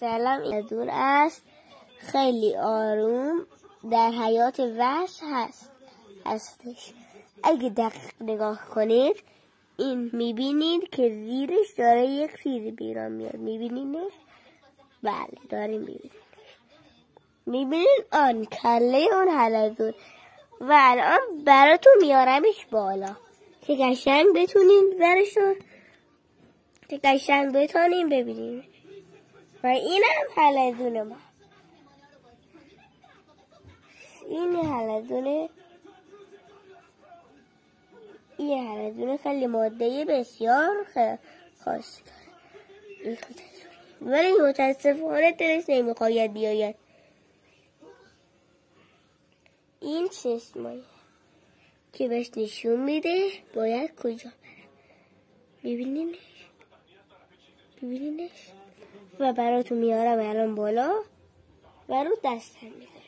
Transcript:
سلام، این دور است، خیلی آروم در حیات وحش هستش. اگه دقیق نگاه کنید این میبینید که زیرش داره یک چیزی بیرون میاد. میبینیدش؟ بله داریم میبینید. میبینید آن کله اون حلزون و الان براتون میارمش بالا که قشنگ بتونین برشون که قشنگ بتونین ببینید. و اینم حلزون ما. این حلزونه، این حلزونه خیلی ماده بسیار خاص، ولی متاسفانه دلش نمیخواید بیاید. این چشمایی که بهش نشون میده باید کجا بره. ببینینش و براتون میارم الان بالا و رو دستم میده.